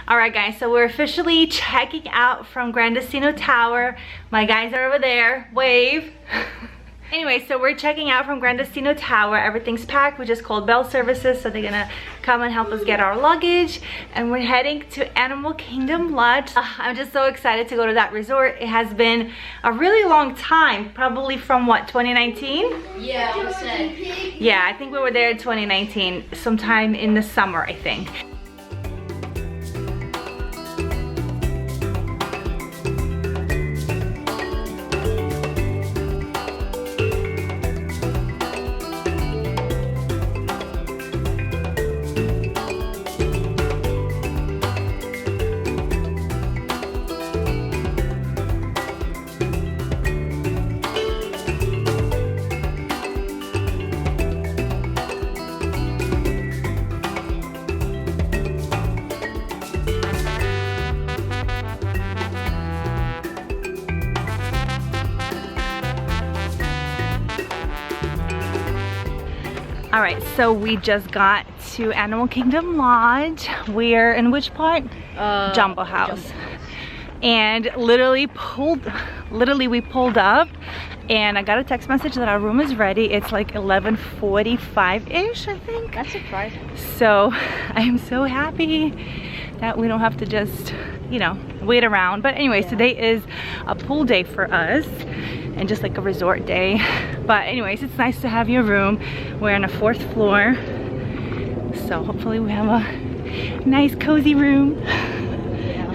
Alright guys, so we're officially checking out from Grandestino Tower. My guys are over there. Wave. Anyway, so we're checking out from Grandestino Tower. Everything's packed. We just called Bell Services, so they're gonna come and help us get our luggage. And we're heading to Animal Kingdom Lodge. I'm just so excited to go to that resort. It has been a really long time, probably from what, 2019? Yeah, I would say. Yeah, I think we were there in 2019, sometime in the summer, I think. All right, so we just got to Animal Kingdom Lodge. We're in which part? Jumbo House. And literally we pulled up and I got a text message that our room is ready. It's like 11:45-ish, I think. That's surprising. So I am so happy that we don't have to just, you know, wait around. But anyways, yeah. Today is a pool day for us and just like a resort day. But anyways, it's nice to have your room. We're on the 4th floor, so hopefully we have a nice cozy room. Yeah.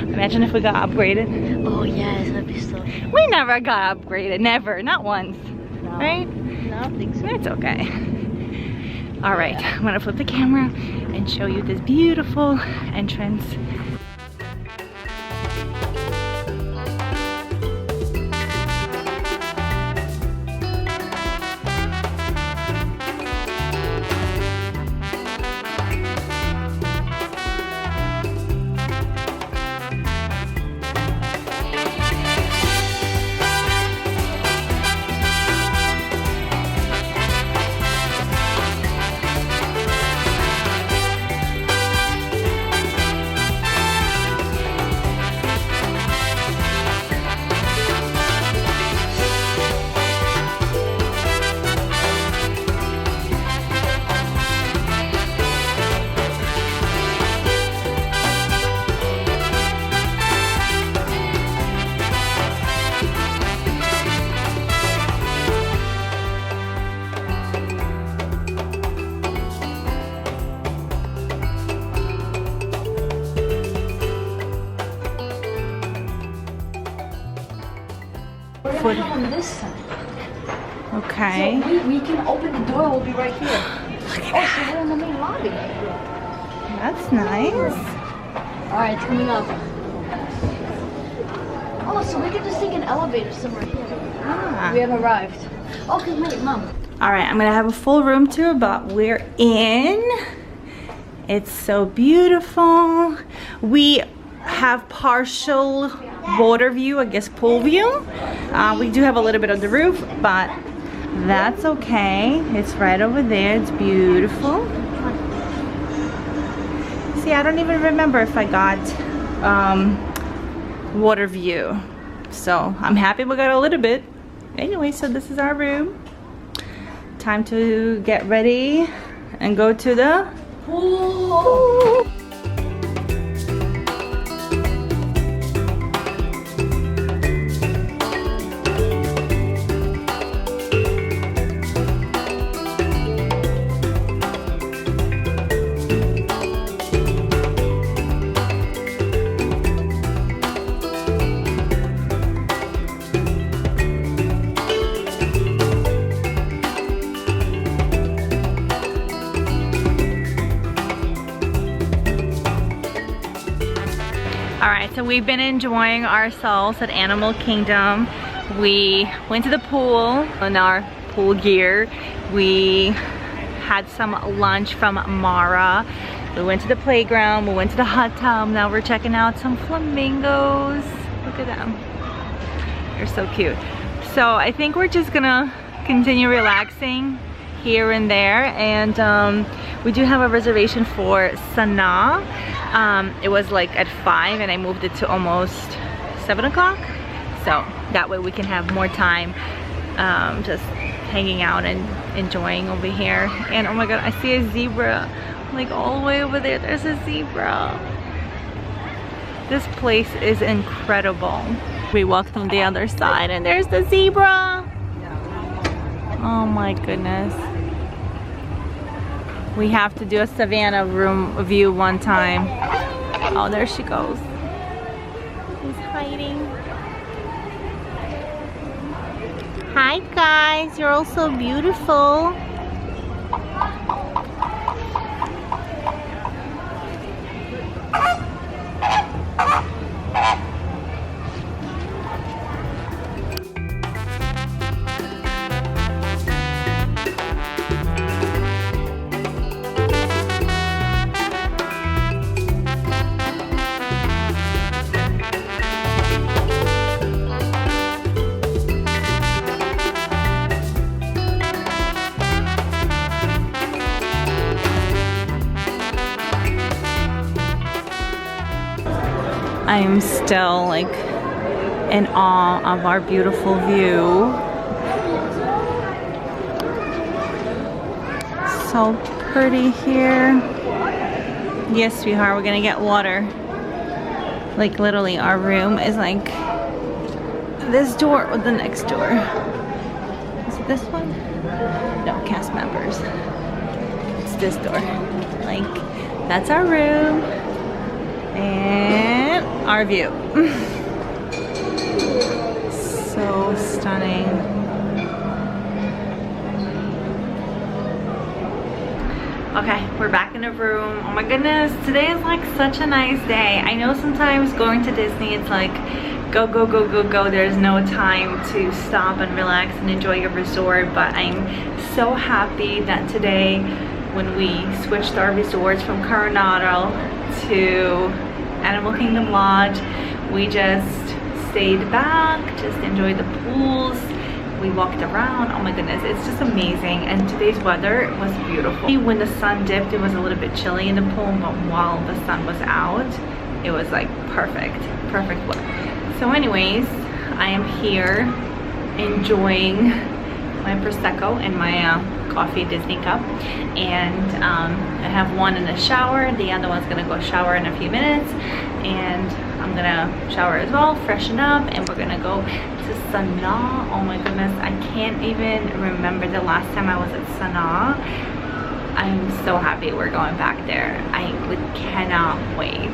Imagine if we got upgraded. Oh yes, that'd be so. We never got upgraded, never, not once. No. Right? No, I don't think so. It's okay. All right, I'm gonna flip the camera and show you this beautiful entrance. On this side. Okay. So we can open the door. We'll be right here. Look at that. So we're in the main lobby. That's nice. All right, it's coming up. Oh, so we can just take an elevator somewhere here. Ah. We have arrived. Okay, wait, Mom. All right, I'm gonna have a full room tour, but we're in. It's so beautiful. We have partial water view, I guess pool view. We do have a little bit of the roof, but that's okay. It's right over there. It's beautiful. See, I don't even remember if I got water view, so I'm happy we got a little bit. Anyway, so this is our room. Time to get ready and go to the pool. Alright, so we've been enjoying ourselves at Animal Kingdom. We went to the pool in our pool gear. We had some lunch from Mara. We went to the playground. We went to the hot tub. Now we're checking out some flamingos. Look at them. They're so cute. So I think we're just gonna continue relaxing here and there, and we do have a reservation for Sanaa. It was like at 5 and I moved it to almost 7 o'clock. So that way we can have more time just hanging out and enjoying over here. And oh my god, I see a zebra. Like all the way over there, there's a zebra. This place is incredible. We walked on the other side and there's the zebra. Oh my goodness. We have to do a savannah room view one time. Oh, there she goes. She's hiding. Hi guys, you're all so beautiful. I'm still like in awe of our beautiful view. So pretty here. Yes, sweetheart, we're gonna get water. Like literally our room is like this door or the next door. Is it this one? No, cast members. It's this door. Like, that's our room. And our view. So stunning. Okay, we're back in the room. Oh my goodness, today is like such a nice day. I know sometimes going to Disney, it's like go, go, go, go, go. There's no time to stop and relax and enjoy your resort, but I'm so happy that today when we switched our resorts from Coronado to Animal Kingdom Lodge, we just stayed back, just enjoyed the pools. We walked around. Oh my goodness, it's just amazing. And today's weather was beautiful. When the sun dipped, it was a little bit chilly in the pool, but while the sun was out, it was like perfect weather. So anyways, I am here enjoying my Prosecco and my coffee Disney cup, and I have one in the shower. The other one's gonna go shower in a few minutes, and I'm gonna shower as well, freshen up, and we're gonna go to Sanaa. Oh my goodness, I can't even remember the last time I was at Sanaa. I'm so happy we're going back there. I cannot wait.